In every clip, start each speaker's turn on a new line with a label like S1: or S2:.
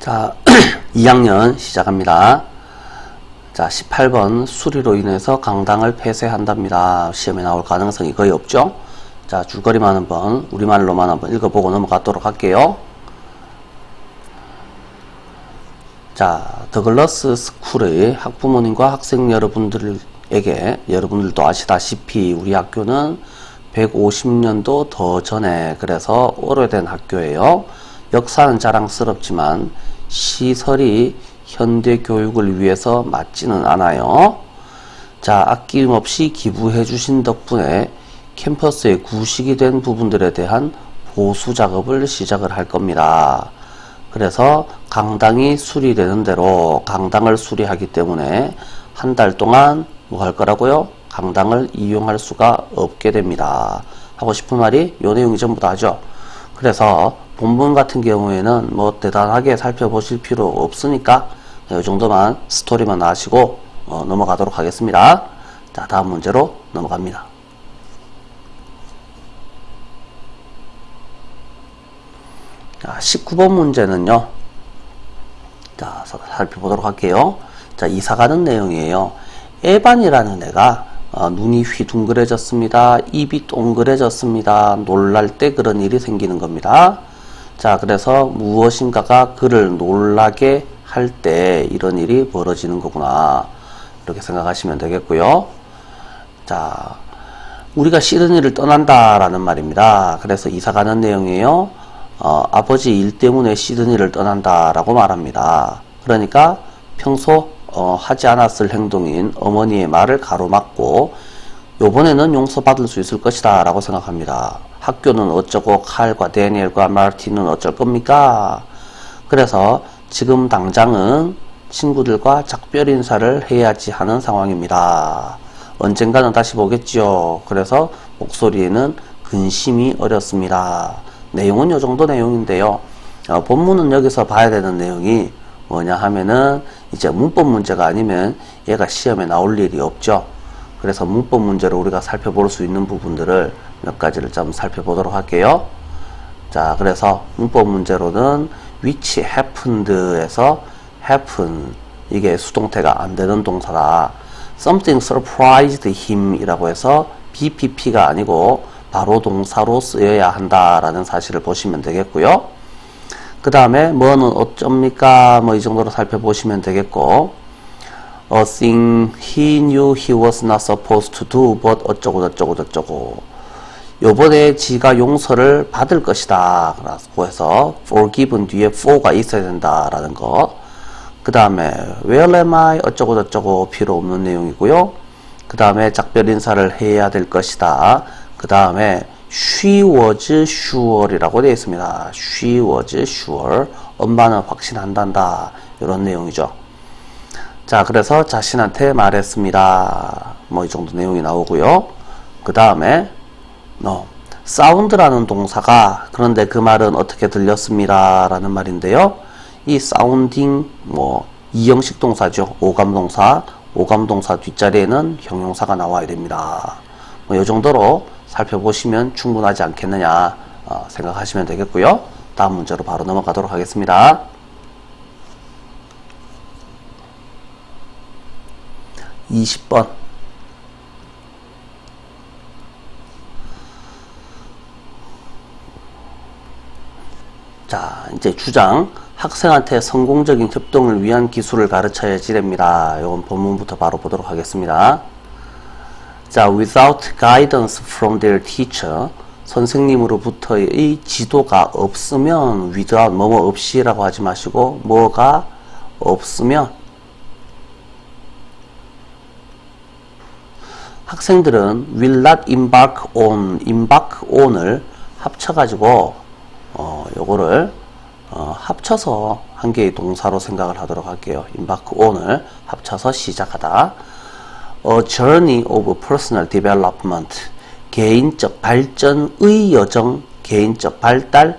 S1: 자, 2학년 시작합니다. 자, 18번 수리로 인해서 강당을 폐쇄한답니다. 시험에 나올 가능성이 거의 없죠? 자, 줄거리만 한번 우리말로만 한번 읽어보고 넘어가도록 할게요. 자, 더글러스 스쿨의 학부모님과 학생 여러분들도 아시다시피 우리 학교는 150년도 더 전에, 그래서 오래된 학교예요. 역사는 자랑스럽지만 시설이 현대 교육을 위해서 맞지는 않아요. 자, 아낌없이 기부해 주신 덕분에 캠퍼스에 구식이 된 부분들에 대한 보수 작업을 시작을 할 겁니다. 그래서 강당이 수리되는 대로 강당을 수리하기 때문에 한 달 동안 뭐 할 거라고요? 강당을 이용할 수가 없게 됩니다. 하고 싶은 말이 요 내용이 전부 다죠. 그래서 본문 같은 경우에는 뭐 대단하게 살펴보실 필요 없으니까 이 정도만 스토리만 아시고 넘어가도록 하겠습니다. 자, 다음 문제로 넘어갑니다. 자, 19번 문제는요. 자, 살펴보도록 할게요. 자, 이사가는 내용이에요. 에반이라는 애가 눈이 휘둥그레졌습니다. 입이 동그래졌습니다. 놀랄 때 그런 일이 생기는 겁니다. 자, 그래서 무엇인가가 그를 놀라게 할 때 이런 일이 벌어지는 거구나, 이렇게 생각하시면 되겠고요. 자, 우리가 시드니를 떠난다라는 말입니다. 그래서 이사가는 내용이에요. 아버지 일 때문에 시드니를 떠난다라고 말합니다. 그러니까 평소 하지 않았을 행동인 어머니의 말을 가로막고 요번에는 용서받을 수 있을 것이다 라고 생각합니다. 학교는 어쩌고 칼과 데니엘과 마르틴은 어쩔 겁니까? 그래서 지금 당장은 친구들과 작별 인사를 해야지 하는 상황입니다. 언젠가는 다시 보겠지요. 그래서 목소리에는 근심이 어렸습니다. 내용은 요 정도 내용인데요. 본문은 여기서 봐야 되는 내용이 뭐냐 하면은 이제 문법 문제가 아니면 얘가 시험에 나올 일이 없죠. 그래서 문법 문제로 우리가 살펴볼 수 있는 부분들을 몇 가지를 좀 살펴보도록 할게요. 자, 그래서 문법 문제로는 which happened에서 happen, 이게 수동태가 안 되는 동사다. something surprised him 이라고 해서 BPP가 아니고 바로 동사로 쓰여야 한다라는 사실을 보시면 되겠고요. 그 다음에 뭐는 어쩝니까? 뭐 이 정도로 살펴보시면 되겠고, a thing he knew he was not supposed to do, but 어쩌고 저쩌고 저쩌고. 요번에 지가 용서를 받을 것이다 라고 해서 forgiven 뒤에 for가 있어야 된다라는 거. 그 다음에 where am I? 어쩌고 저쩌고 필요 없는 내용이고요. 그 다음에 작별 인사를 해야 될 것이다. 그 다음에 she was sure 이라고 되어 있습니다. she was sure. 엄마는 확신한단다. 이런 내용이죠. 자, 그래서 자신한테 말했습니다. 뭐 이 정도 내용이 나오고요. 그 다음에 사운드라는 동사가, 그런데 그 말은 어떻게 들렸습니다 라는 말인데요. 이 사운딩 이형식 동사죠. 오감동사 뒷자리에는 형용사가 나와야 됩니다. 뭐 이 정도로 살펴보시면 충분하지 않겠느냐 생각하시면 되겠고요. 다음 문제로 바로 넘어가도록 하겠습니다. (20번) 자, 이제 주장, 학생한테 성공적인 협동을 위한 기술을 가르쳐야지 됩니다. 이건 본문부터 바로 보도록 하겠습니다. 자, without guidance from their teacher, 선생님으로부터의 지도가 없으면, without 뭐뭐 없이라고 하지 마시고 뭐가 없으면, 학생들은 will not embark on을 합쳐가지고 요거를 합쳐서 한 개의 동사로 생각을 하도록 할게요. embark on을 합쳐서 시작하다. A journey of personal development, 개인적 발전의 여정, 개인적 발달의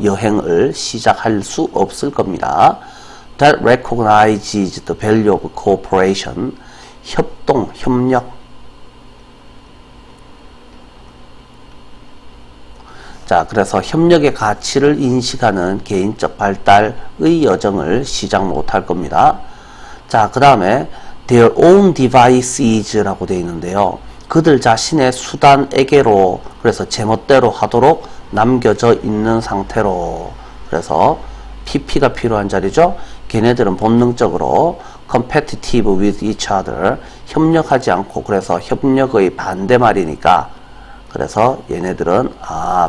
S1: 여행을 시작할 수 없을 겁니다. That recognizes the value of cooperation, 협동, 협력. 자, 그래서 협력의 가치를 인식하는 개인적 발달의 여정을 시작 못할 겁니다. 자, 그 다음에 their own devices라고 되어 있는데요. 그들 자신의 수단에게로, 그래서 제멋대로 하도록 남겨져 있는 상태로, 그래서 PP가 필요한 자리죠. 걔네들은 본능적으로 competitive with each other, 협력하지 않고, 그래서 협력의 반대말이니까, 그래서 얘네들은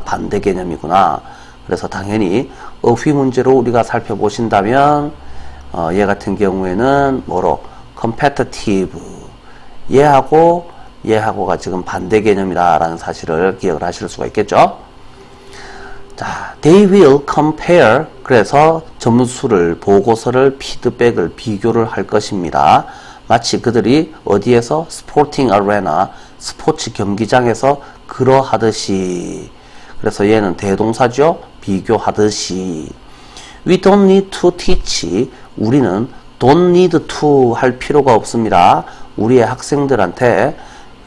S1: 반대 개념이구나. 그래서 당연히 어휘 문제로 우리가 살펴보신다면 얘 같은 경우에는 뭐로 competitive, 얘하고가 지금 반대 개념이다라는 사실을 기억을 하실 수가 있겠죠. 자, they will compare, 그래서 점수를, 보고서를, 피드백을, 비교를 할 것입니다. 마치 그들이 어디에서? 스포팅 아레나, 스포츠 경기장에서 그러하듯이. 그래서 얘는 대동사죠. 비교하듯이. We don't need to teach. 우리는 don't need to 할 필요가 없습니다. 우리의 학생들한테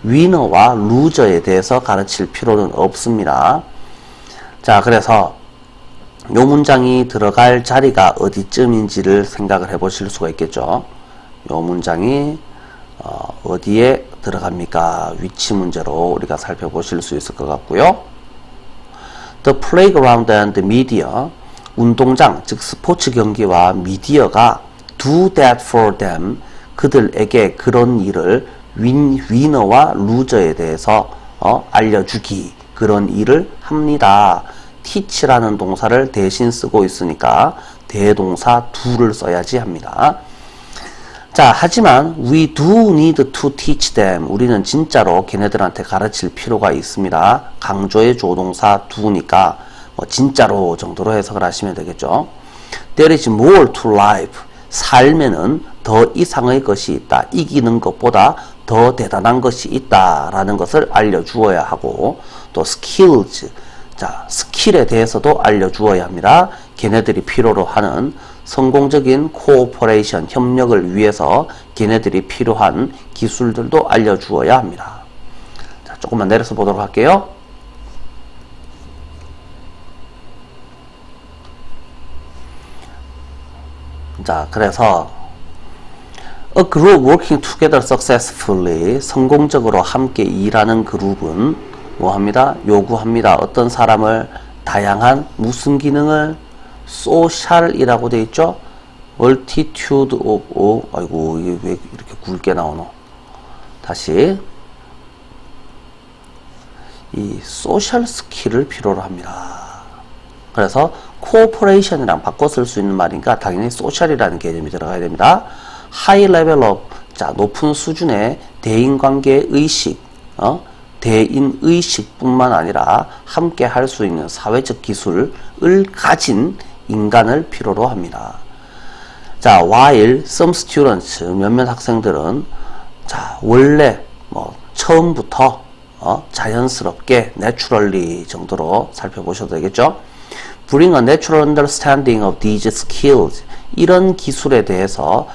S1: 위너와 루저에 대해서 가르칠 필요는 없습니다. 자, 그래서 요 문장이 들어갈 자리가 어디쯤인지를 생각을 해 보실 수가 있겠죠. 요 문장이 어디에 들어갑니까? 위치 문제로 우리가 살펴보실 수 있을 것 같고요. The playground and media, 운동장, 즉 스포츠 경기와 미디어가 do that for them, 그들에게 그런 일을 위너와 루저에 대해서 알려주기, 그런 일을 합니다. teach라는 동사를 대신 쓰고 있으니까 대동사 do를 써야지 합니다. 자, 하지만 we do need to teach them, 우리는 진짜로 걔네들한테 가르칠 필요가 있습니다. 강조의 조동사 do니까 진짜로 정도로 해석을 하시면 되겠죠. There is more to life, 삶에는 더 이상의 것이 있다. 이기는 것보다 더 대단한 것이 있다라는 것을 알려주어야 하고, 또 skills, 자, 스킬에 대해서도 알려주어야 합니다. 걔네들이 필요로 하는 성공적인 코오퍼레이션, 협력을 위해서 걔네들이 필요한 기술들도 알려주어야 합니다. 자, 조금만 내려서 보도록 할게요. 자, 그래서 A group working together successfully, 성공적으로 함께 일하는 그룹은 뭐합니다? 요구합니다. 어떤 사람을? 다양한 무슨 기능을? social이라고 되어 있죠? multitude of, 아이고, 이게 왜 이렇게 굵게 나오노? 다시. 이 social skill을 필요로 합니다. 그래서 cooperation이랑 바꿔 쓸 수 있는 말이니까 당연히 social이라는 개념이 들어가야 됩니다. high level of, 자, 높은 수준의 대인관계 의식, 대인 의식뿐만 아니라 함께 할 수 있는 사회적 기술을 가진 인간을 필요로 합니다. 자, while some students, 몇몇 학생들은 자, 원래 처음부터 자연스럽게 naturally 정도로 살펴보셔도 되겠죠. Bring a natural understanding of these skills, 이런 기술에 대해서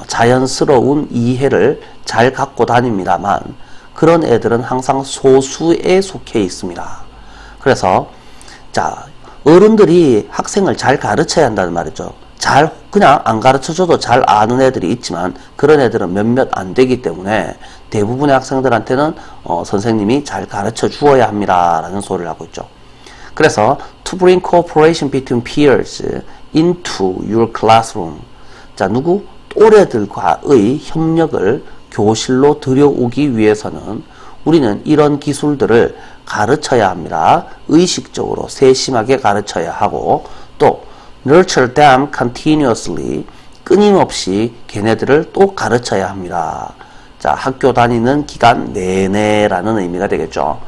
S1: 자연스러운 이해를 잘 갖고 다닙니다만 그런 애들은 항상 소수에 속해 있습니다. 그래서 자, 어른들이 학생을 잘 가르쳐야 한다는 말이죠. 그냥 안 가르쳐줘도 잘 아는 애들이 있지만 그런 애들은 몇몇 안 되기 때문에 대부분의 학생들한테는 선생님이 잘 가르쳐 주어야 합니다 라는 소리를 하고 있죠. 그래서 to bring cooperation between peers into your classroom, 자, 누구? 또래들과의 협력을 교실로 들여오기 위해서는 우리는 이런 기술들을 가르쳐야 합니다. 의식적으로 세심하게 가르쳐야 하고, 또 nurture them continuously, 끊임없이 걔네들을 또 가르쳐야 합니다. 자, 학교 다니는 기간 내내라는 의미가 되겠죠.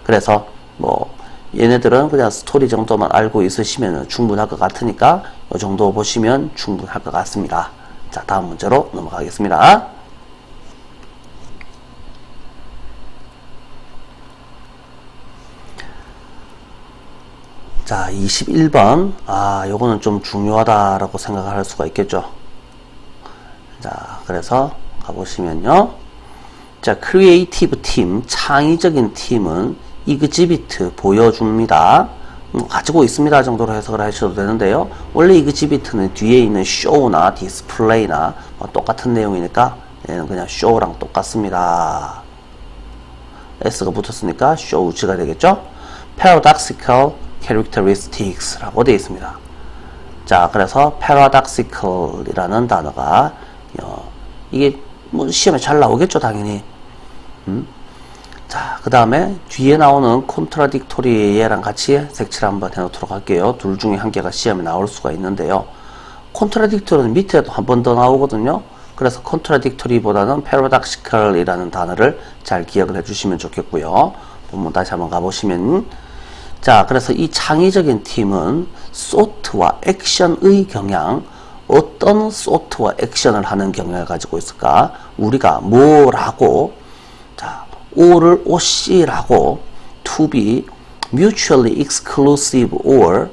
S1: 그래서 얘네들은 그냥 스토리 정도만 알고 있으시면 충분할 것 같으니까 이 정도 보시면 충분할 것 같습니다. 자, 다음 문제로 넘어가겠습니다. 자, 21번. 요거는 좀 중요하다라고 생각을 할 수가 있겠죠. 자, 그래서 가보시면요. 자, creative team, 창의적인 팀은 exhibit, 보여줍니다. 가지고 있습니다 정도로 해석을 하셔도 되는데요. 원래 exhibit는 뒤에 있는 show나 display나 똑같은 내용이니까 얘는 그냥 show랑 똑같습니다. s가 붙었으니까 shows가 되겠죠. paradoxical characteristics 라고 되어 있습니다. 자, 그래서 paradoxical 이라는 단어가 이게 뭐 시험에 잘 나오겠죠 당연히. 자, 그 다음에 뒤에 나오는 contradictory 얘랑 같이 색칠을 한번 해놓도록 할게요. 둘 중에 한 개가 시험에 나올 수가 있는데요. contradictory는 밑에도 한 번 더 나오거든요. 그래서 contradictory보다는 paradoxical 이라는 단어를 잘 기억을 해주시면 좋겠고요. 본문 다시 한번 가보시면, 자, 그래서 이 창의적인 팀은 thought와 action의 경향, 어떤 thought와 action을 하는 경향을 가지고 있을까? 우리가 뭐라고, 자, O를 OC라고, to be mutually exclusive or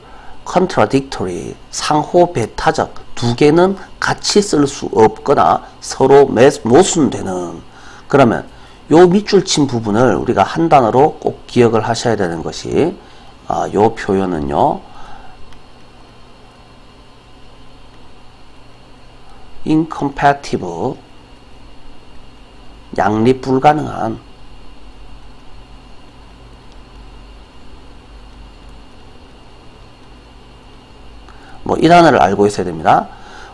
S1: contradictory, 상호 배타적, 두 개는 같이 쓸 수 없거나 서로 모순되는. 그러면 요 밑줄 친 부분을 우리가 한 단어로 꼭 기억을 하셔야 되는 것이, 요 표현은요, incompatible, 양립 불가능한, 뭐 이 단어를 알고 있어야 됩니다.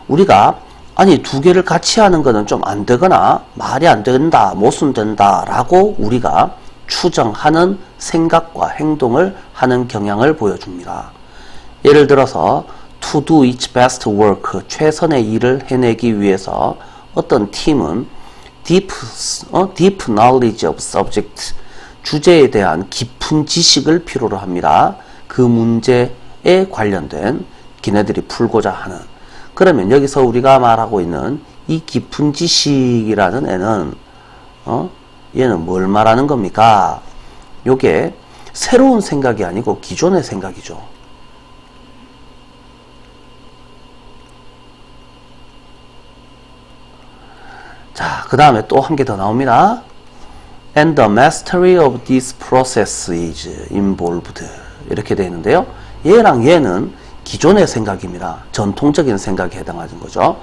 S1: 우리가 아니 두 개를 같이 하는 거는 좀 안 되거나 말이 안 된다, 모순된다 라고 우리가 추정하는 생각과 행동을 하는 경향을 보여줍니다. 예를 들어서 to do its best work, 최선의 일을 해내기 위해서 어떤 팀은 deep knowledge of subject, 주제에 대한 깊은 지식을 필요로 합니다. 그 문제에 관련된 기네들이 풀고자 하는. 그러면 여기서 우리가 말하고 있는 이 깊은 지식이라는 애는 얘는 뭘 말하는 겁니까? 요게 새로운 생각이 아니고 기존의 생각이죠. 자, 그 다음에 또 한 개 더 나옵니다. And the mastery of this process is involved. 이렇게 되어 있는데요. 얘랑 얘는 기존의 생각입니다. 전통적인 생각에 해당하는 거죠.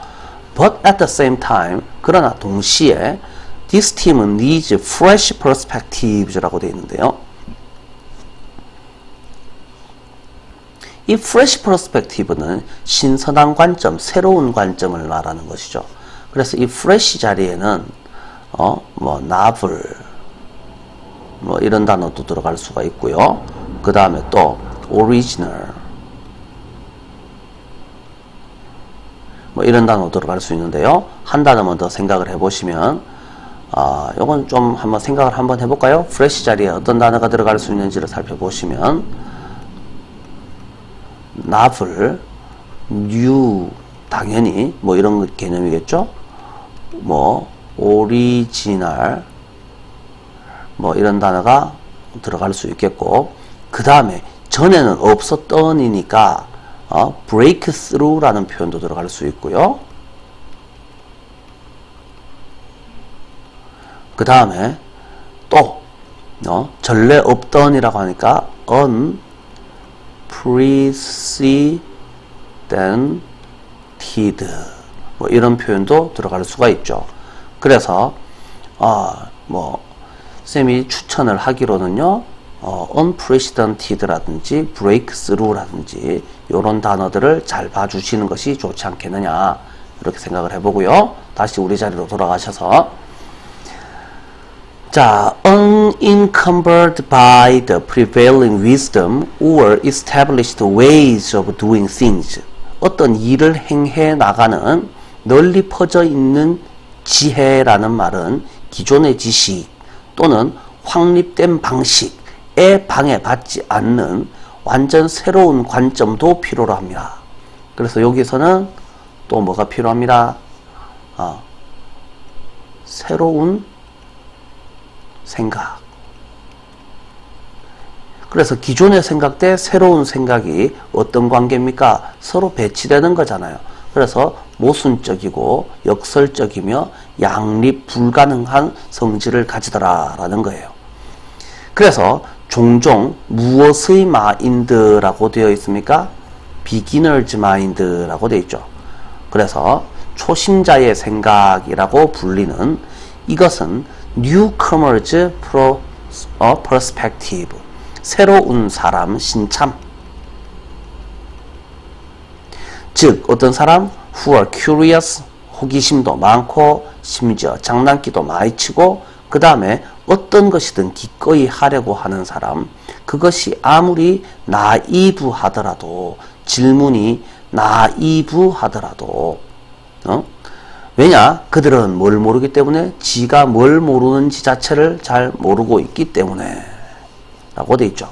S1: But at the same time, 그러나 동시에 this team needs fresh perspectives라고 되어 있는데요. 이 fresh perspective는 신선한 관점, 새로운 관점을 말하는 것이죠. 그래서 이 fresh 자리에는 뭐 novel, 뭐 이런 단어도 들어갈 수가 있고요. 그 다음에 또 original, 뭐 이런 단어 들어갈 수 있는데요. 한 단어만 더 생각을 해보시면, 요건 좀 한번 생각을 한번 해볼까요? fresh 자리에 어떤 단어가 들어갈 수 있는지를 살펴보시면, novel, new, 당연히 뭐 이런 개념이겠죠. 뭐 original, 뭐 이런 단어가 들어갈 수 있겠고, 그 다음에 전에는 없었던이니까 breakthrough라는 표현도 들어갈 수 있고요. 그 다음에 또 전례 없던이라고 하니까 unprecedented, 뭐 이런 표현도 들어갈 수가 있죠. 그래서 뭐 쌤이 추천을 하기로는요, unprecedented라든지 breakthrough라든지 이런 단어들을 잘 봐주시는 것이 좋지 않겠느냐, 이렇게 생각을 해보고요. 다시 우리 자리로 돌아가셔서, 자, unencumbered by the prevailing wisdom or established ways of doing things, 어떤 일을 행해 나가는 널리 퍼져 있는 지혜라는 말은 기존의 지식 또는 확립된 방식에 방해받지 않는 완전 새로운 관점도 필요로 합니다. 그래서 여기서는 또 뭐가 필요합니다? 새로운 생각. 그래서 기존의 생각 대 새로운 생각이 어떤 관계입니까? 서로 배치되는 거잖아요. 그래서 모순적이고 역설적이며 양립 불가능한 성질을 가지더라라는 거예요. 그래서 종종 무엇의 마인드라고 되어 있습니까? beginner's mind라고 되어 있죠. 그래서 초심자의 생각이라고 불리는 이것은 newcomer's perspective, 새로운 사람 신참. 즉 어떤 사람 who are curious, 호기심도 많고 심지어 장난기도 많이 치고 그 다음에 어떤 것이든 기꺼이 하려고 하는 사람, 그것이 아무리 나이브 하더라도, 질문이 나이브 하더라도 왜냐? 그들은 뭘 모르기 때문에, 지가 뭘 모르는지 자체를 잘 모르고 있기 때문에 라고 돼 있죠.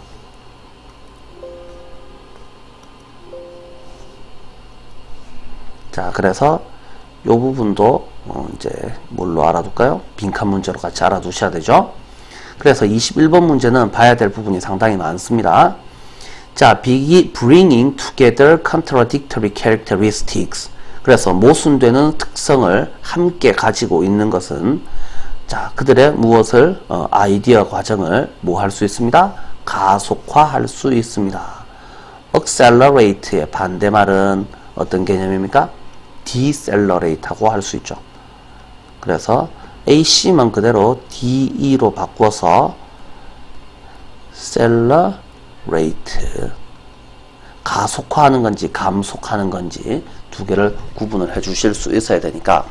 S1: 자, 그래서 이 부분도 이제 뭘로 알아둘까요? 빈칸 문제로 같이 알아두셔야 되죠. 그래서 21번 문제는 봐야 될 부분이 상당히 많습니다. 자, bringing together contradictory characteristics. 그래서 모순되는 특성을 함께 가지고 있는 것은, 자, 그들의 무엇을 아이디어 과정을 뭐 할 수 있습니다? 가속화할 수 있습니다. accelerate의 반대말은 어떤 개념입니까? decelerate하고 할 수 있죠. 그래서 AC만 그대로 DE로 바꿔서 accelerate, 가속화하는 건지 감속하는 건지 두 개를 구분을 해 주실 수 있어야 되니까,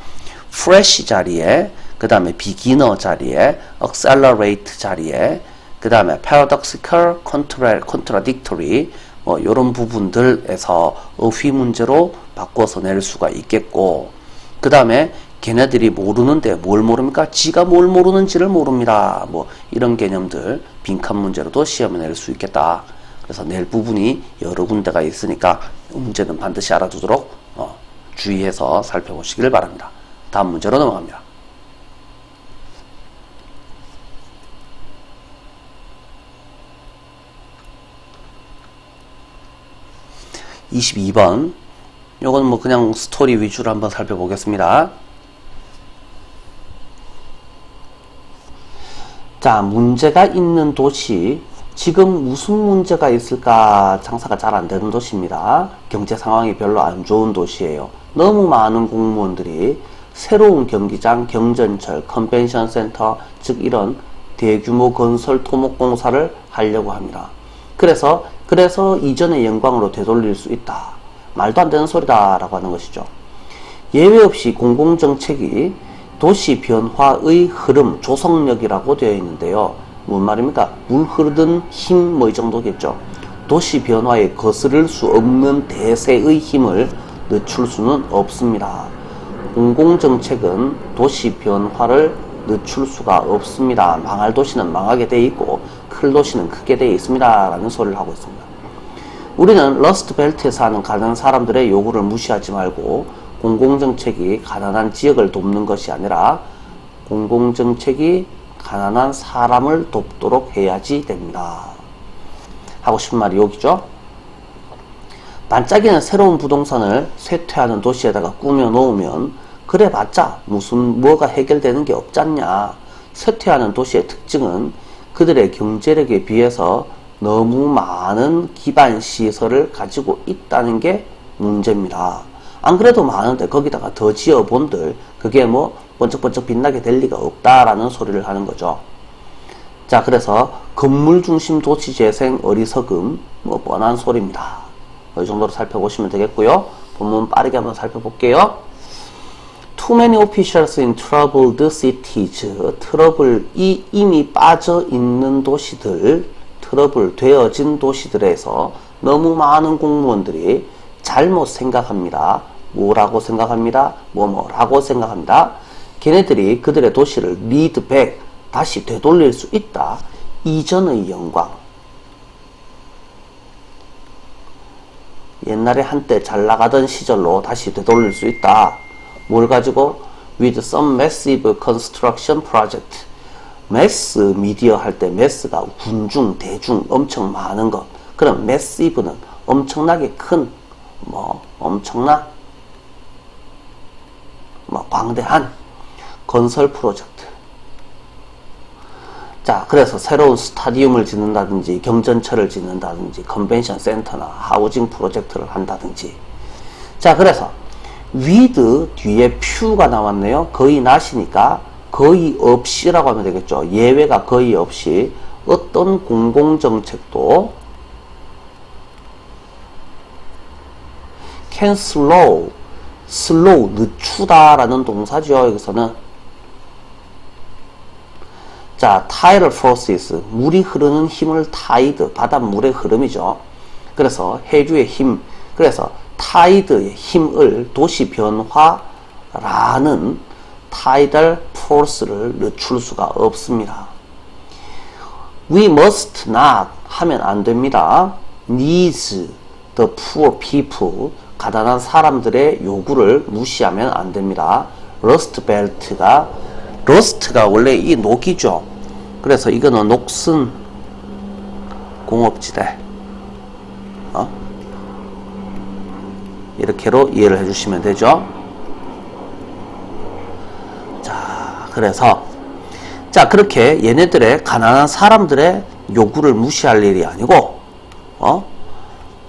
S1: fresh 자리에, 그 다음에 beginner 자리에, accelerate 자리에, 그 다음에 paradoxical, contradictory, 뭐 이런 부분들에서 어휘 문제로 바꿔서 낼 수가 있겠고, 그 다음에 걔네들이 모르는데 뭘 모릅니까? 지가 뭘 모르는지를 모릅니다. 뭐 이런 개념들 빈칸 문제로도 시험에 낼 수 있겠다. 그래서 낼 부분이 여러 군데가 있으니까 문제는 반드시 알아두도록 주의해서 살펴보시길 바랍니다. 다음 문제로 넘어갑니다. (22번) 요건 뭐 그냥 스토리 위주로 한번 살펴보겠습니다. 자, 문제가 있는 도시. 지금 무슨 문제가 있을까? 장사가 잘 안 되는 도시입니다. 경제 상황이 별로 안 좋은 도시예요. 너무 많은 공무원들이 새로운 경기장, 경전철, 컨벤션 센터, 즉 이런 대규모 건설 토목공사를 하려고 합니다. 그래서 이전의 영광으로 되돌릴 수 있다. 말도 안 되는 소리다 라고 하는 것이죠. 예외 없이 공공정책이 도시 변화의 흐름, 조성력이라고 되어 있는데요. 뭔 말입니까? 물 흐르던 힘, 뭐 이 정도겠죠. 도시 변화에 거스를 수 없는 대세의 힘을 늦출 수는 없습니다. 공공정책은 도시 변화를 늦출 수가 없습니다. 망할 도시는 망하게 돼 있고 클 도시는 크게 돼 있습니다 라는 소리를 하고 있습니다. 우리는 러스트벨트에 사는 가난한 사람들의 요구를 무시하지 말고, 공공정책이 가난한 지역을 돕는 것이 아니라 공공정책이 가난한 사람을 돕도록 해야지 됩니다. 하고 싶은 말이 여기죠. 반짝이는 새로운 부동산을 쇠퇴하는 도시에다가 꾸며 놓으면 그래봤자 뭐가 해결되는 게 없잖냐. 쇠퇴하는 도시의 특징은 그들의 경제력에 비해서 너무 많은 기반 시설을 가지고 있다는 게 문제입니다. 안 그래도 많은데 거기다가 더 지어본들 그게 뭐 번쩍번쩍 빛나게 될 리가 없다라는 소리를 하는 거죠. 자, 그래서 건물 중심 도시 재생 어리석음, 뭐 뻔한 소리입니다. 이 정도로 살펴보시면 되겠고요. 본문 빠르게 한번 살펴볼게요. Too many officials in troubled cities. 트러블이 이미 빠져 있는 도시들, 트러블 되어진 도시들에서 너무 많은 공무원들이 잘못 생각합니다. 뭐라고 생각합니다? 뭐라고 생각합니다. 걔네들이 그들의 도시를 리드 백, 다시 되돌릴 수 있다. 이전의 영광. 옛날에 한때 잘 나가던 시절로 다시 되돌릴 수 있다. 뭘 가지고? With some massive construction project. 매스 미디어 할 때 매스가 군중, 대중, 엄청 많은 것. 그럼 massive는 엄청나게 큰, 광대한 건설 프로젝트. 자, 그래서 새로운 스타디움을 짓는다든지 경전철을 짓는다든지 컨벤션 센터나 하우징 프로젝트를 한다든지. 자, 그래서 with 뒤에 few가 나왔네요. 거의 not이니까 거의 없이라고 하면 되겠죠. 예외가 거의 없이 어떤 공공정책도 can slow, 늦추다라는 동사죠. 여기서는 자, tidal forces, 물이 흐르는 힘을 tide, 바닷물의 흐름이죠. 그래서 해류의 힘, 그래서 tide의 힘을 도시 변화라는 tidal force를 늦출 수가 없습니다. We must not 하면 안 됩니다. needs the poor people, 가난한 사람들의 요구를 무시하면 안 됩니다. rust가 원래 이 녹이죠. 그래서 이거는 녹슨 공업지대 이렇게로 이해를 해주시면 되죠. 자, 그래서 그렇게 얘네들의 가난한 사람들의 요구를 무시할 일이 아니고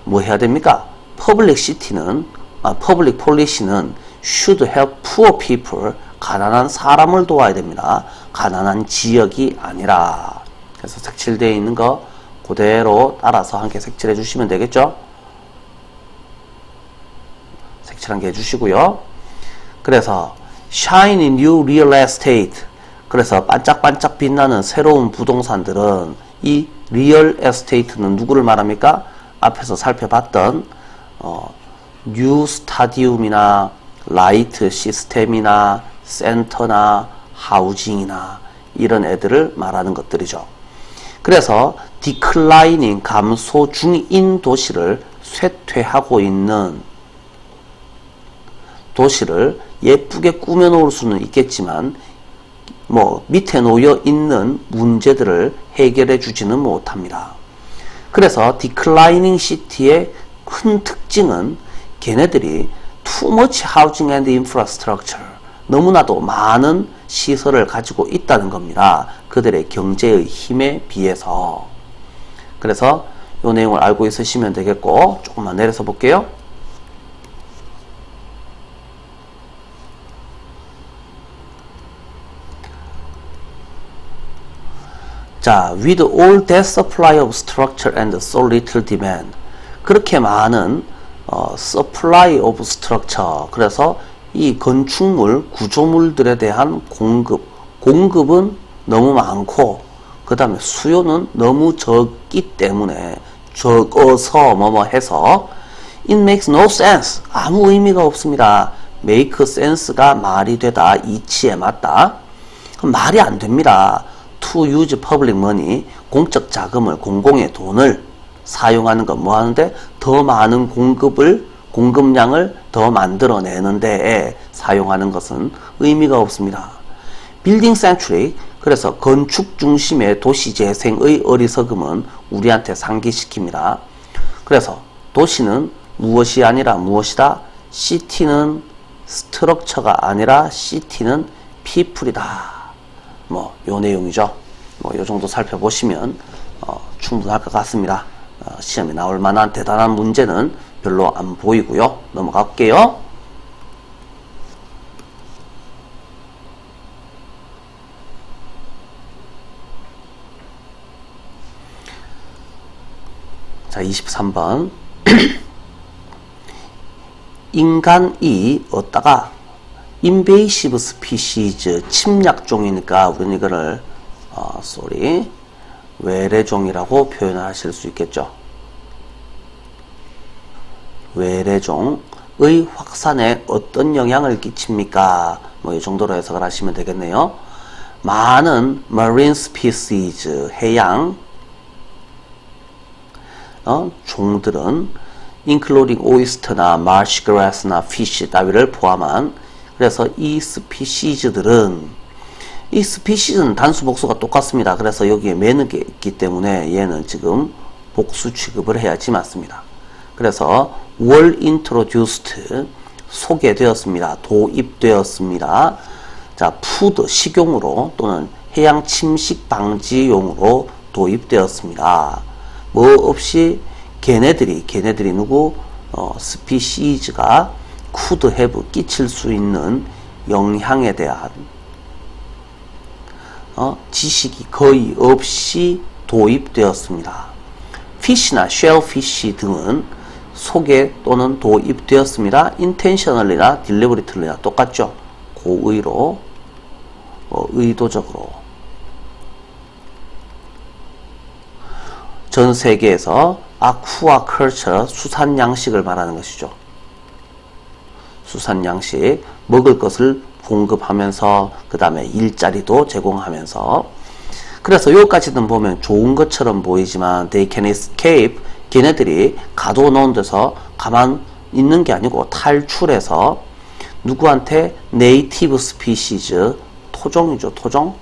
S1: 뭐 해야 됩니까? public policy는 should help poor people, 가난한 사람을 도와야 됩니다. 가난한 지역이 아니라. 그래서 색칠되어 있는 거 그대로 따라서 함께 색칠해 주시면 되겠죠. 색칠한 게 해주시고요. 그래서 shine in new real estate, 그래서 반짝반짝 빛나는 새로운 부동산들은, 이 real estate는 누구를 말합니까? 앞에서 살펴봤던 뉴 스타디움이나 라이트 시스템이나 센터나 하우징이나 이런 애들을 말하는 것들이죠. 그래서 declining, 감소 중인 도시를 쇠퇴하고 있는 도시를 예쁘게 꾸며 놓을 수는 있겠지만 뭐 밑에 놓여 있는 문제들을 해결해 주지는 못합니다. 그래서 declining city의 큰 특징은 걔네들이 too much housing and infrastructure, 너무나도 많은 시설을 가지고 있다는 겁니다. 그들의 경제의 힘에 비해서. 그래서 이 내용을 알고 있으시면 되겠고, 조금만 내려서 볼게요. 자, with all that supply of structure and so little demand, 그렇게 많은 supply of structure, 그래서 이 건축물, 구조물들에 대한 공급은 너무 많고, 그 다음에 수요는 너무 적기 때문에, 적어서 해서 it makes no sense, 아무 의미가 없습니다. make sense가 말이 되다, 이치에 맞다. 그럼 말이 안 됩니다. to use public money, 공적 자금을, 공공의 돈을 사용하는 건 뭐 하는데? 더 많은 공급량을 더 만들어내는데 사용하는 것은 의미가 없습니다. building centric, 그래서 건축 중심의 도시 재생의 어리석음은 우리한테 상기시킵니다. 그래서 도시는 무엇이 아니라 무엇이다? city는 스트럭처가 아니라 city는 people이다. 요 내용이죠. 요 정도 살펴보시면 충분할 것 같습니다. 시험에 나올 만한 대단한 문제는 별로 안 보이고요. 넘어갈게요. 자, 23번. 인간이 어디다가 invasive species, 침략종이니까 우리는 이거를 외래종이라고 표현하실 수 있겠죠. 외래종의 확산에 어떤 영향을 끼칩니까? 이 정도로 해석을 하시면 되겠네요. 많은 marine species, 해양 종들은 including oyster나 marsh grass나 fish 따위를 포함한, 그래서 이 스피시즈들은, 이 스피시즈는 단수 복수가 똑같습니다. 그래서 여기에 매는 게 있기 때문에 얘는 지금 복수 취급을 해야지 맞습니다. 그래서 were introduced, 소개되었습니다. 도입되었습니다. 자, food, 식용으로 또는 해양 침식 방지용으로 도입되었습니다. 뭐 없이 걔네들이 누구? 스피시즈가 could have 끼칠 수 있는 영향에 대한 지식이 거의 없이 도입되었습니다. 피시나 쉘피시 등은 소개 또는 도입되었습니다. intentionally나 deliberately나 똑같죠. 고의로, 의도적으로. 전 세계에서 아쿠아컬처, 수산 양식을 말하는 것이죠. 수산 양식, 먹을 것을 공급하면서 그 다음에 일자리도 제공하면서, 그래서 여기까지는 보면 좋은 것처럼 보이지만 they can escape, 걔네들이 가둬놓은 데서 가만 있는 게 아니고 탈출해서 누구한테 native species, 토종이죠, 토종.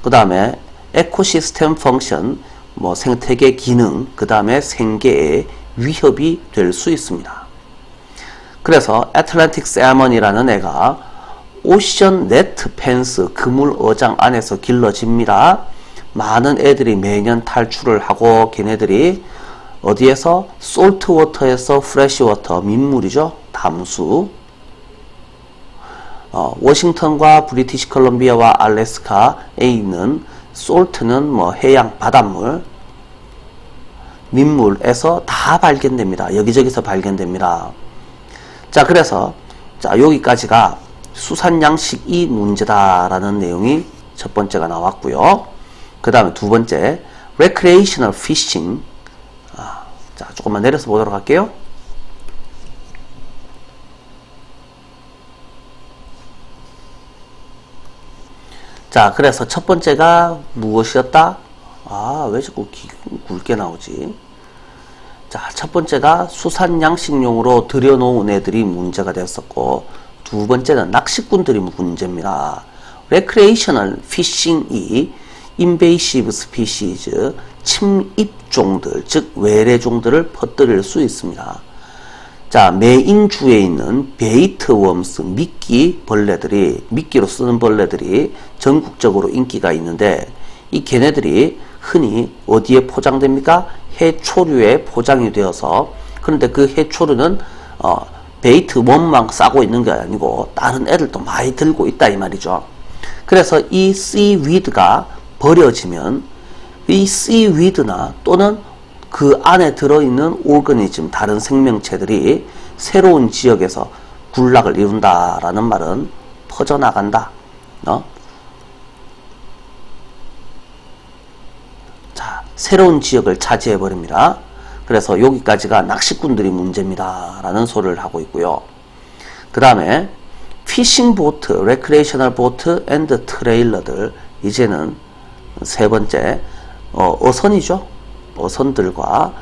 S1: 그 다음에 에코시스템 펑션, 뭐 생태계 기능, 그 다음에 생계에 위협이 될 수 있습니다. 그래서 애틀랜틱 살몬이라는 애가 오션 네트 펜스, 그물 어장 안에서 길러집니다. 많은 애들이 매년 탈출을 하고 걔네들이 어디에서? 솔트 워터에서 프레시 워터, 민물이죠. 담수. 워싱턴과 브리티시 컬럼비아와 알래스카에 있는 솔트는 뭐 해양 바닷물, 민물에서 다 발견됩니다. 여기저기서 발견됩니다. 자, 그래서 자, 여기까지가 수산 양식이 문제다라는 내용이 첫 번째가 나왔고요. 그 다음에 두 번째, recreational fishing. 자, 조금만 내려서 보도록 할게요. 자, 그래서 첫 번째가 무엇이었다? 왜 자꾸 굵게 나오지? 자, 첫 번째가 수산 양식용으로 들여놓은 애들이 문제가 됐었고, 두 번째는 낚시꾼들이 문제입니다. recreational fishing이 invasive species, 침입종들, 즉 외래종들을 퍼뜨릴 수 있습니다. 자, 메인주에 있는 베이트웜스, 미끼 벌레들이, 미끼로 쓰는 벌레들이 전국적으로 인기가 있는데, 이 걔네들이 흔히 어디에 포장됩니까? 해초류에 포장이 되어서, 그런데 그 해초류는 베이트웜만 싸고 있는 게 아니고 다른 애들도 많이 들고 있다 이 말이죠. 그래서 이 씨위드가 버려지면 이 씨위드나 또는 그 안에 들어있는 오르가니즘, 다른 생명체들이 새로운 지역에서 군락을 이룬다라는 말은 퍼져나간다. 자, 새로운 지역을 차지해버립니다. 그래서 여기까지가 낚시꾼들이 문제입니다. 라는 소리를 하고 있고요. 그 다음에 피싱 보트, 레크레이셔널 보트 앤드 트레일러들, 이제는 세 번째 어선이죠. 어선들과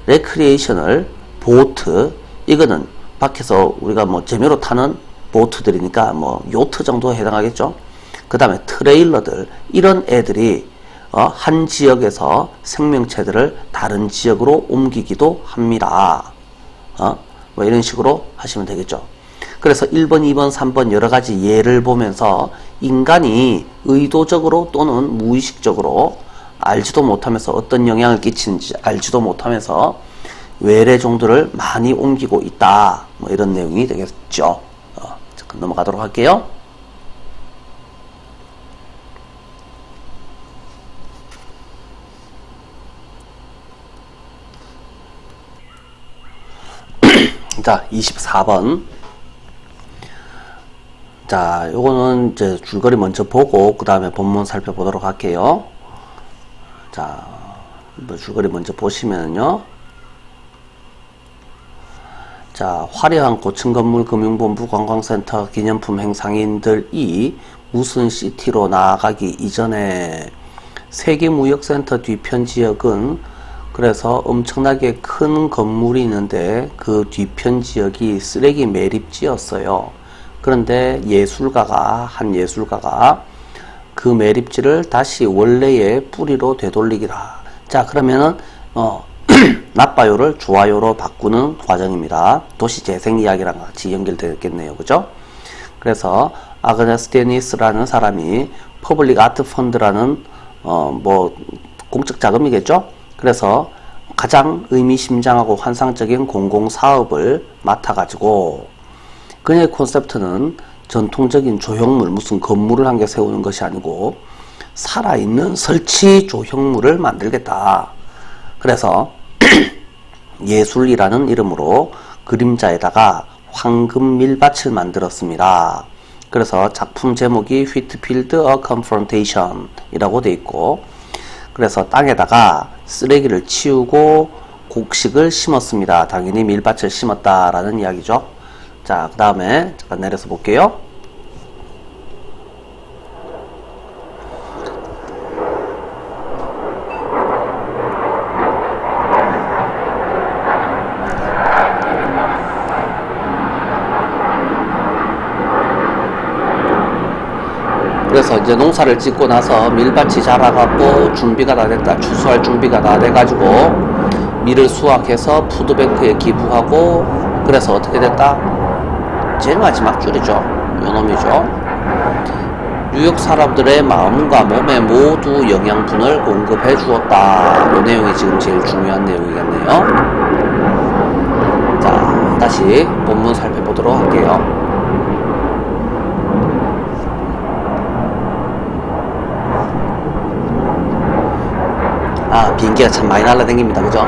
S1: 레크리에이셔널 보트, 이거는 밖에서 우리가 뭐 재미로 타는 보트들이니까 뭐 요트 정도에 해당하겠죠. 그 다음에 트레일러들, 이런 애들이 한 지역에서 생명체들을 다른 지역으로 옮기기도 합니다. 뭐 이런 식으로 하시면 되겠죠. 그래서 1번, 2번, 3번 여러 가지 예를 보면서 인간이 의도적으로 또는 무의식적으로 알지도 못하면서 어떤 영향을 끼치는지 알지도 못하면서 외래종들을 많이 옮기고 있다. 뭐 이런 내용이 되겠죠. 잠깐 넘어가도록 할게요. 자, 24번. 자, 요거는 이제 줄거리 먼저 보고 그 다음에 본문 살펴보도록 할게요. 자, 줄거리 먼저 보시면요. 자, 화려한 고층 건물, 금융본부, 관광센터, 기념품 행상인들이 무슨 시티로 나아가기 이전에 세계무역센터 뒤편 지역은 그래서 엄청나게 큰 건물이 있는데 그 뒤편 지역이 쓰레기 매립지였어요. 그런데 한 예술가가 그 매립지를 다시 원래의 뿌리로 되돌리기라. 자, 그러면은 나빠요를 좋아요로 바꾸는 과정입니다. 도시재생 이야기랑 같이 연결되겠네요. 그죠? 그래서 아그네스 데니스라는 사람이 퍼블릭 아트 펀드라는 뭐 공적 자금이겠죠. 그래서 가장 의미심장하고 환상적인 공공사업을 맡아가지고 그녀의 콘셉트는 전통적인 조형물, 무슨 건물을 한 개 세우는 것이 아니고 살아있는 설치 조형물을 만들겠다. 그래서 예술이라는 이름으로 그림자에다가 황금 밀밭을 만들었습니다. 그래서 작품 제목이 Whitfield A Confrontation 이라고 되어 있고, 그래서 땅에다가 쓰레기를 치우고 곡식을 심었습니다. 당연히 밀밭을 심었다라는 이야기죠. 자, 그 다음에 잠깐 내려서 볼게요. 그래서 이제 농사를 짓고 나서 밀밭이 자라갖고 준비가 다 됐다. 추수할 준비가 다 돼가지고 밀을 수확해서 푸드뱅크에 기부하고, 그래서 어떻게 됐다? 제일 마지막 줄이죠. 요놈이죠. 뉴욕 사람들의 마음과 몸에 모두 영양분을 공급해 주었다. 이 내용이 지금 제일 중요한 내용이겠네요. 자, 다시 본문 살펴보도록 할게요. 비행기가 참 많이 날아다닙니다. 그죠?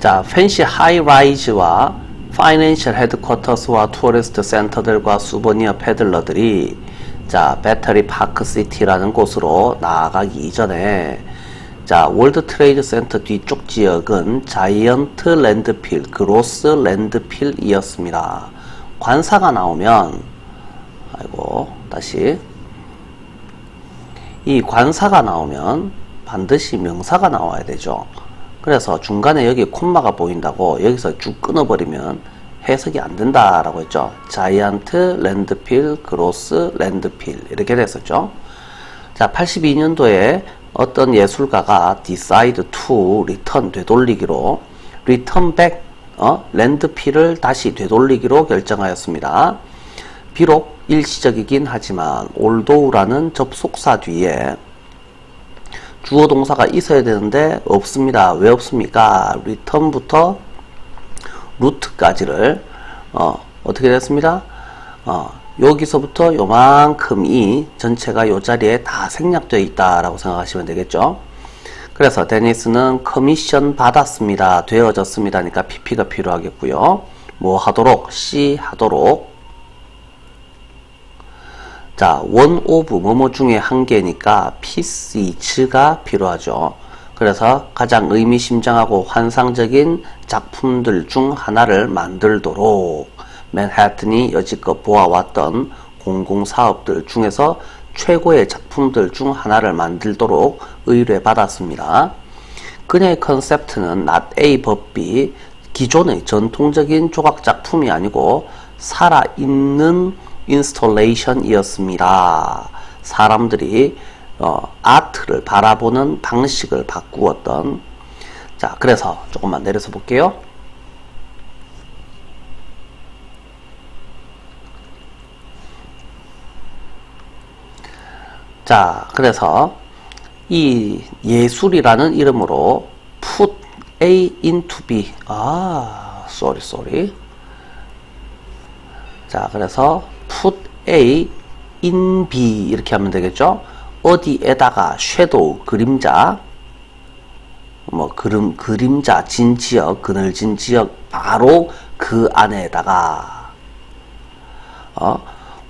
S1: 자, 펜시 하이라이즈와 파이낸셜 헤드쿼터스와 투어리스트 센터들과 수버니어 패들러들이 자, 배터리 파크 시티라는 곳으로 나아가기 이전에 자, 월드 트레이드 센터 뒤쪽 지역은 자이언트 랜드필, 그로스 랜드필이었습니다. 관사가 나오면 다시 이 관사가 나오면 반드시 명사가 나와야 되죠. 그래서 중간에 여기 콤마가 보인다고 여기서 쭉 끊어버리면 해석이 안 된다라고 했죠. 자이언트 랜드필, 그로스 랜드필 이렇게 됐었죠. 자, 82년도에 어떤 예술가가 decide to return, 되돌리기로 return back, 랜드필을 다시 되돌리기로 결정하였습니다. 비록 일시적이긴 하지만 although라는 접속사 뒤에 주어 동사가 있어야 되는데 없습니다. 왜 없습니까? return부터 루트까지를 어떻게 됐습니다? 여기서부터 요만큼이 전체가 요 자리에 다 생략되어 있다라고 생각하시면 되겠죠. 그래서 데니스는 커미션 받았습니다. 되어졌습니다. 그러니까 PP가 필요하겠고요. 뭐 하도록? C 하도록. 자, one of 뭐뭐 중에 한 개니까 pieces,가 필요하죠. 그래서 가장 의미심장하고 환상적인 작품들 중 하나를 만들도록 맨하튼이 여지껏 보아왔던 공공사업들 중에서 최고의 작품들 중 하나를 만들도록 의뢰받았습니다. 그녀의 컨셉트는 not A but B, 기존의 전통적인 조각작품이 아니고 살아있는 인스톨레이션이었습니다. 사람들이 아트를 바라보는 방식을 바꾸었던. 자, 그래서 조금만 내려서 볼게요. 자, 그래서 이 예술이라는 이름으로 put A into B. sorry. 자, 그래서 put A in B 이렇게 하면 되겠죠. 어디에다가 섀도우, 그림자, 뭐 그림자 진 지역, 그늘진 지역 바로 그 안에다가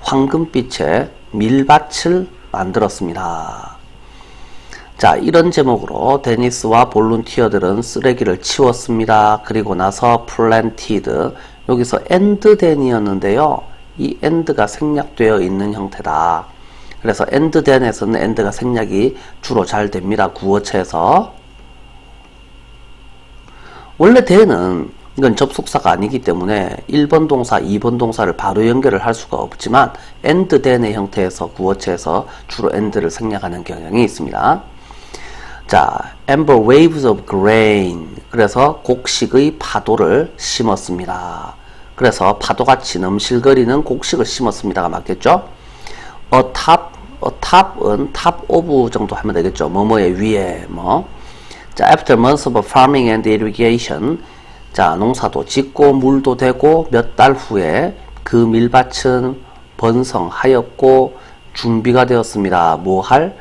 S1: 황금빛의 밀밭을 만들었습니다. 자, 이런 제목으로 데니스와 볼룬티어들은 쓰레기를 치웠습니다. 그리고 나서 플랜티드, 여기서 엔드 댄이었는데요. 이 엔드가 생략되어 있는 형태다. 그래서 and then에서는 and가 생략이 주로 잘 됩니다. 구어체에서. 원래 then은 이건 접속사가 아니기 때문에 1번 동사, 2번 동사를 바로 연결을 할 수가 없지만 and then의 형태에서 구어체에서 주로 and를 생략하는 경향이 있습니다. 자, amber waves of grain. 그래서 곡식의 파도를 심었습니다. 그래서 파도같이 넘실거리는 곡식을 심었습니다가 맞겠죠? atop은 top of 정도 하면 되겠죠. 뭐뭐의 위에 뭐. 자, after months of farming and irrigation. 자, 농사도 짓고 물도 대고 몇 달 후에 그 밀밭은 번성하였고 준비가 되었습니다. 뭐 할?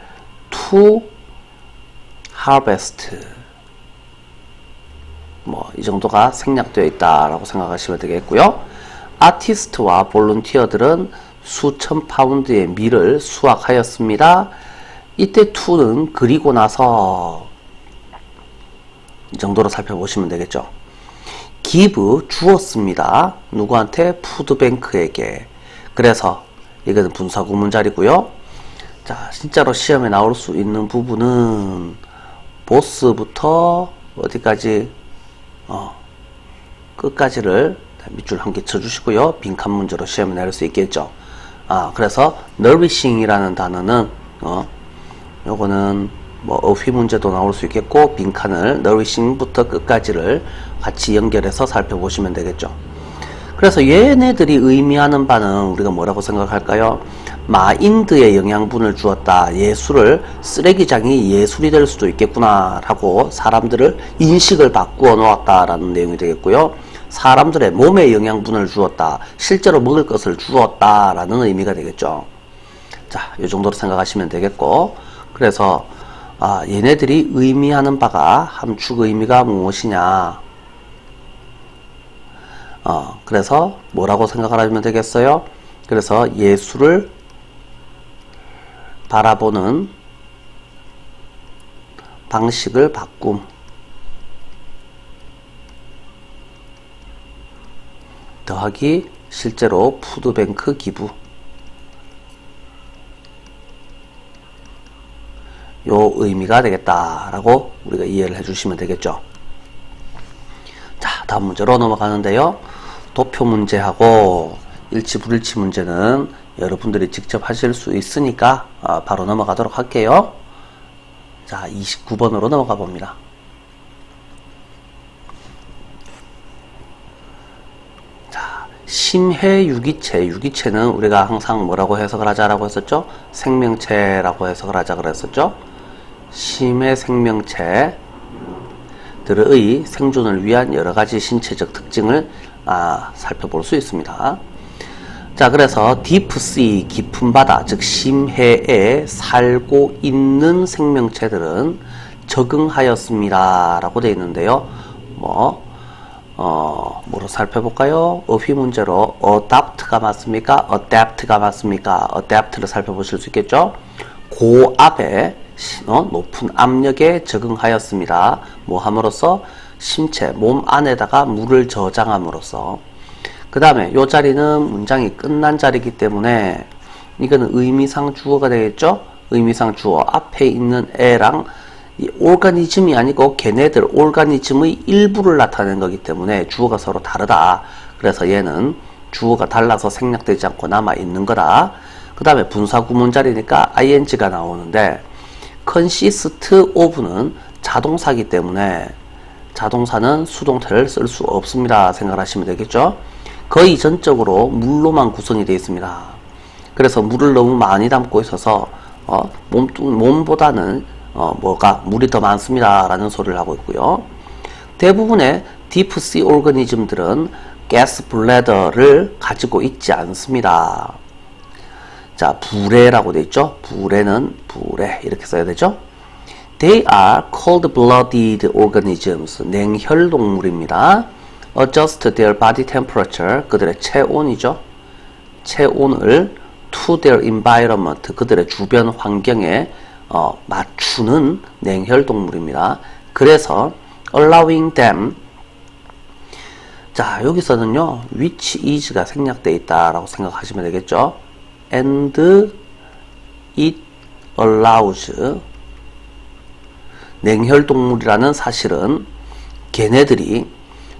S1: to harvest. 뭐 이 정도가 생략되어 있다라고 생각하시면 되겠고요. 아티스트와 볼런티어들은 수천 파운드의 밀을 수확하였습니다. 이때 to는 그리고 나서 이 정도로 살펴보시면 되겠죠. give 주었습니다. 누구한테? 푸드뱅크에게. 그래서 이거는 분사구문자리고요. 자, 진짜로 시험에 나올 수 있는 부분은 보스부터 어디까지 끝까지를 밑줄 한 개 쳐주시고요. 빈칸 문제로 시험에 내릴 수 있겠죠. 그래서 nourishing이라는 단어는 요거는 뭐 어휘 문제도 나올 수 있겠고 빈칸을 nourishing부터 끝까지를 같이 연결해서 살펴보시면 되겠죠. 그래서 얘네들이 의미하는 바는 우리가 뭐라고 생각할까요? 마인드에 영양분을 주었다. 예술을 쓰레기장이 예술이 될 수도 있겠구나 라고 사람들을 인식을 바꾸어 놓았다 라는 내용이 되겠고요. 사람들의 몸에 영양분을 주었다. 실제로 먹을 것을 주었다 라는 의미가 되겠죠. 자, 이 정도로 생각하시면 되겠고, 그래서 얘네들이 의미하는 바가 함축 의미가 무엇이냐. 그래서 뭐라고 생각을 하면 되겠어요? 그래서 예술을 바라보는 방식을 바꿈. 더하기 실제로 푸드뱅크 기부. 요 의미가 되겠다라고 우리가 이해를 해주시면 되겠죠. 자, 다음 문제로 넘어가는데요. 도표 문제하고 일치 불일치 문제는 여러분들이 직접 하실 수 있으니까 바로 넘어가도록 할게요. 자, 29번으로 넘어가 봅니다. 자, 심해 유기체. 유기체는 우리가 항상 뭐라고 해석을 하자라고 했었죠? 생명체라고 해석을 하자 그랬었죠? 심해 생명체들의 생존을 위한 여러 가지 신체적 특징을 살펴볼 수 있습니다. 자, 그래서 딥sea, 깊은 바다, 즉 심해에 살고 있는 생명체들은 적응하였습니다 라고 되어 있는데요. 뭐로 살펴볼까요? 어휘 문제로 adapt가 맞습니까? adapt가 맞습니까? adapt를 살펴보실 수 있겠죠? 고압에 높은 압력에 적응하였습니다. 뭐 함으로써? 신체, 몸 안에다가 물을 저장함으로써. 그 다음에 요 자리는 문장이 끝난 자리이기 때문에 이거는 의미상 주어가 되겠죠? 의미상 주어. 앞에 있는 애랑 이 오르가니즘이 아니고 걔네들 오르가니즘의 일부를 나타내는 거기 때문에 주어가 서로 다르다. 그래서 얘는 주어가 달라서 생략되지 않고 남아있는 거다. 그 다음에 분사구문 자리니까 ing가 나오는데 consist of는 자동사기 때문에 자동사는 수동태를 쓸 수 없습니다. 생각하시면 되겠죠? 거의 전적으로 물로만 구성이 되어 있습니다. 그래서 물을 너무 많이 담고 있어서 몸보다는 물이 더 많습니다 라는 소리를 하고 있고요. 대부분의 딥sea 오르가니즘들은 가스 블래더를 가지고 있지 않습니다. 자, 불에라고 되어 있죠. 불에는 불에 이렇게 써야 되죠. They are cold-blooded organisms. 냉혈 동물입니다. Adjust their body temperature. 그들의 체온이죠. 체온을 to their environment. 그들의 주변 환경에 맞추는 냉혈 동물입니다. 그래서 allowing them. 자, 여기서는요, which is가 생략되어 있다라고 생각하시면 되겠죠. and it allows 냉혈동물이라는 사실은 걔네들이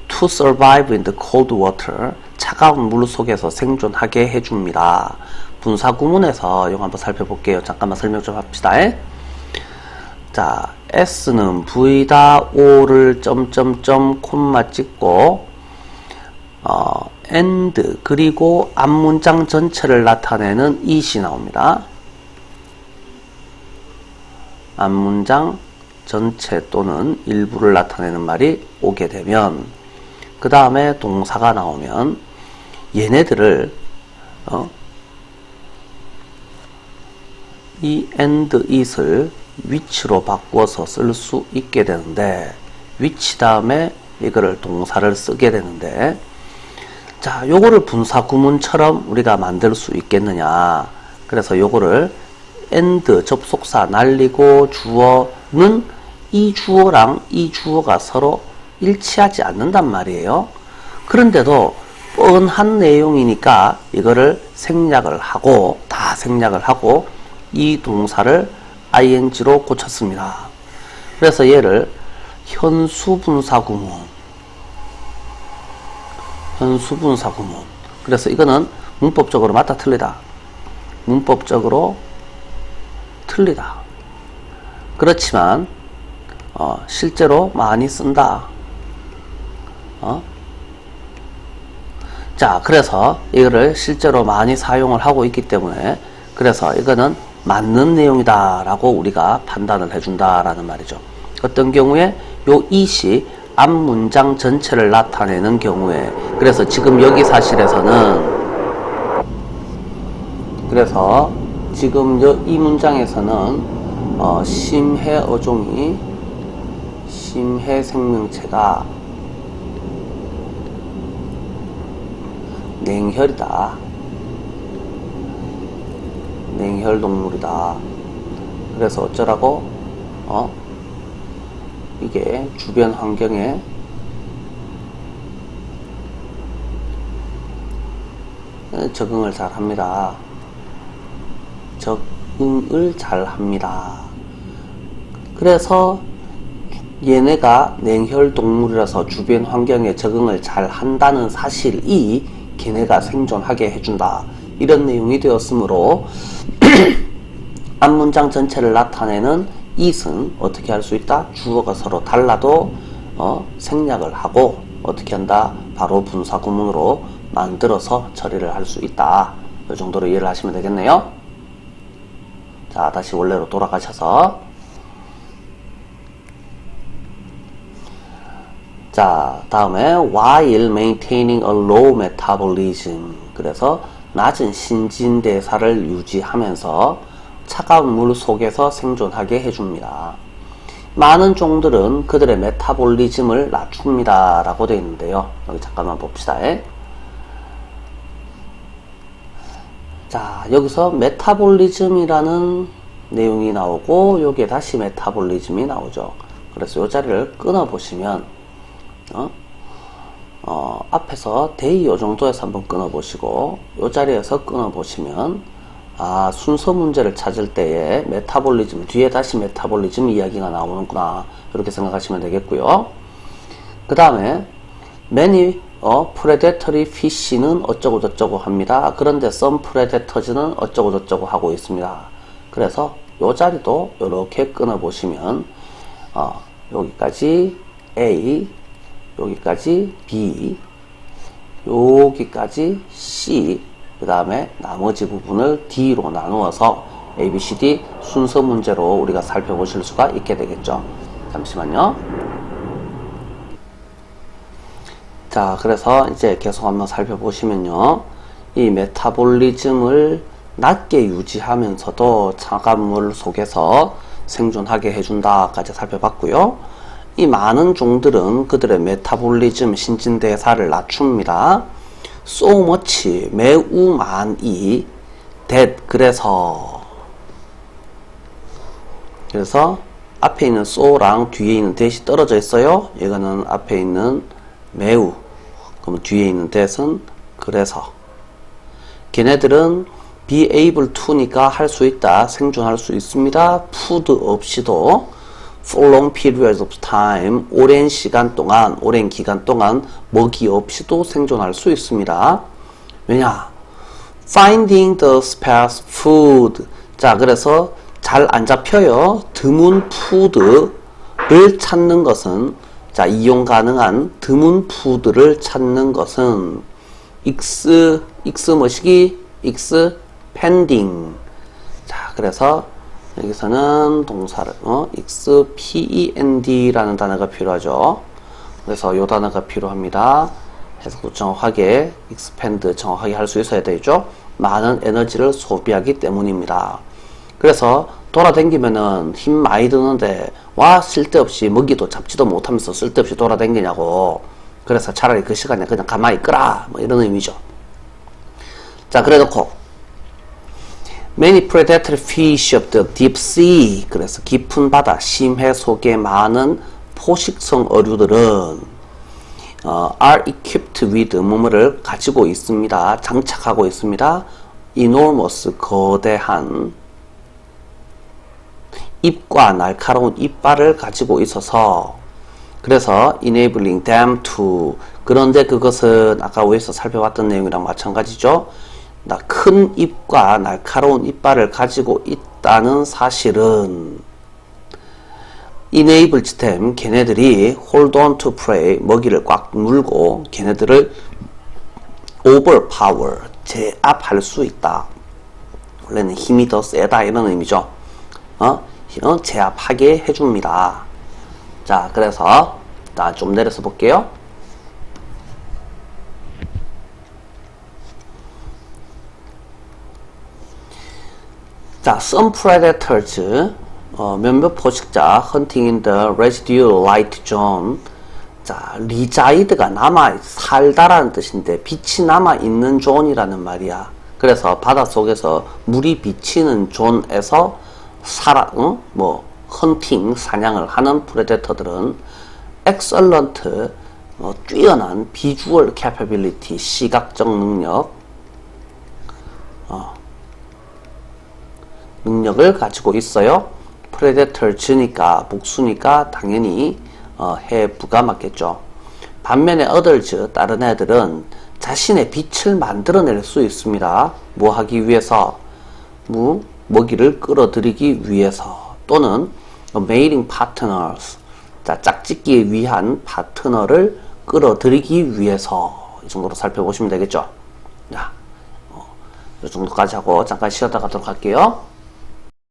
S1: to survive in the cold water 차가운 물 속에서 생존하게 해줍니다. 분사구문에서 이거 한번 살펴볼게요. 잠깐만 설명 좀 합시다. 자, S는 V다, O를 점점점 콤마 찍고 and 그리고 앞문장 전체를 나타내는 it이 나옵니다. 앞문장 전체 또는 일부를 나타내는 말이 오게 되면 그 다음에 동사가 나오면 얘네들을 이 and it을 which로 바꾸어서 쓸 수 있게 되는데 which 다음에 이거를 동사를 쓰게 되는데 자, 요거를 분사 구문처럼 우리가 만들 수 있겠느냐. 그래서 요거를 and 접속사 날리고 주어는 이 주어랑 이 주어가 서로 일치하지 않는단 말이에요. 그런데도 뻔한 내용이니까 이거를 생략을 하고 다 생략을 하고 이 동사를 ing로 고쳤습니다. 그래서 얘를 현수분사구문 그래서 이거는 문법적으로 맞다 틀리다 문법적으로 틀리다 그렇지만 실제로 많이 쓴다. 자, 그래서 이거를 실제로 많이 사용을 하고 있기 때문에 그래서 이거는 맞는 내용이다 라고 우리가 판단을 해준다 라는 말이죠. 어떤 경우에 요 it이 앞 문장 전체를 나타내는 경우에 그래서 지금 여기 사실에서는 그래서 지금 이 문장에서는 심해 어종이 심해 생명체가 냉혈이다. 냉혈동물이다. 그래서 어쩌라고? 이게 주변 환경에 적응을 잘 합니다. 적응을 잘 합니다. 그래서 얘네가 냉혈동물이라서 주변 환경에 적응을 잘 한다는 사실이 걔네가 생존하게 해준다. 이런 내용이 되었으므로 앞문장 전체를 나타내는 it은 어떻게 할 수 있다? 주어가 서로 달라도 생략을 하고 어떻게 한다? 바로 분사구문으로 만들어서 처리를 할 수 있다. 이 정도로 이해를 하시면 되겠네요. 자, 다시 원래로 돌아가셔서 자, 다음에 while maintaining a low metabolism 그래서 낮은 신진대사를 유지하면서 차가운 물 속에서 생존하게 해줍니다. 많은 종들은 그들의 메타볼리즘을 낮춥니다 라고 되어 있는데요. 여기 잠깐만 봅시다. 자, 여기서 메타볼리즘이라는 내용이 나오고 여기에 다시 메타볼리즘이 나오죠. 그래서 이 자리를 끊어 보시면 앞에서 day 요 정도에서 한번 끊어 보시고 이 자리에서 끊어 보시면 순서 문제를 찾을 때에 메타볼리즘 뒤에 다시 메타볼리즘 이야기가 나오는구나 이렇게 생각하시면 되겠고요. 그 다음에 many predatory fish는 어쩌고 저쩌고 합니다. 그런데 some predators는 어쩌고 저쩌고 하고 있습니다. 그래서 이 자리도 이렇게 끊어 보시면 여기까지 A 여기까지 B 여기까지 C 그 다음에 나머지 부분을 D로 나누어서 A, B, C, D 순서 문제로 우리가 살펴보실 수가 있게 되겠죠. 잠시만요. 자, 그래서 이제 계속 한번 살펴보시면요. 이 메타볼리즘을 낮게 유지하면서도 차가운 물 속에서 생존하게 해준다까지 살펴봤고요. 이 많은 종들은 그들의 메타볼리즘 신진대사를 낮춥니다. so much 매우 많이 that 그래서 앞에 있는 so랑 뒤에 있는 that이 떨어져 있어요. 이거는 앞에 있는 매우 그럼 뒤에 있는 that은 그래서 걔네들은 be able to니까 할 수 있다, 생존할 수 있습니다. food 없이도 for long periods of time, 오랜 시간 동안, 오랜 기간 동안 먹이 없이도 생존할 수 있습니다. 왜냐? finding the sparse food. 자, 그래서 잘 안 잡혀요. 드문 푸드를 찾는 것은, 자, 이용 가능한 드문 푸드를 찾는 것은 x 뭐시기? expanding. 자, 그래서 여기서는 동사를 expend라는 단어가 필요하죠. 그래서 이 단어가 필요합니다. 해석도 정확하게 expand 정확하게 할 수 있어야 되죠. 많은 에너지를 소비하기 때문입니다. 그래서 돌아다니면은 힘 많이 드는데 와 쓸데없이 먹이도 잡지도 못하면서 쓸데없이 돌아다니냐고. 그래서 차라리 그 시간에 그냥 가만히 있거라 뭐 이런 의미죠. 자, 그래놓고 Many predatory fish of the deep sea. 그래서 깊은 바다, 심해 속에 많은 포식성 어류들은 are equipped with 뭐뭐를 가지고 있습니다. 장착하고 있습니다. enormous 거대한 입과 날카로운 이빨을 가지고 있어서 그래서 enabling them to 그런데 그것은 아까 위에서 살펴봤던 내용이랑 마찬가지죠. 큰 입과 날카로운 이빨을 가지고 있다는 사실은 enable them 걔네들이 hold on to prey 먹이를 꽉 물고 걔네들을 overpower 제압할 수 있다. 원래는 힘이 더 세다 이런 의미죠. 제압하게 해줍니다. 자, 그래서 좀 내려서 볼게요. 자, some predators 몇몇 포식자 hunting in the residual light zone. 자, 리자이드가 남아 살다라는 뜻인데 빛이 남아 있는 존이라는 말이야. 그래서 바닷속에서 물이 비치는 존에서 헌팅 사냥을 하는 프레데터들은 excellent 뛰어난 visual capability 시각적 능력을 가지고 있어요. predator즈니까 복수니까 당연히 have가 맞겠죠. 반면에 others 다른 애들은 자신의 빛을 만들어낼 수 있습니다. 뭐 하기 위해서? 먹이를 끌어들이기 위해서 또는 mating partners 자, 짝짓기에 위한 파트너를 끌어들이기 위해서 이 정도로 살펴보시면 되겠죠. 자, 이 정도까지 하고 잠깐 쉬었다 가도록 할게요.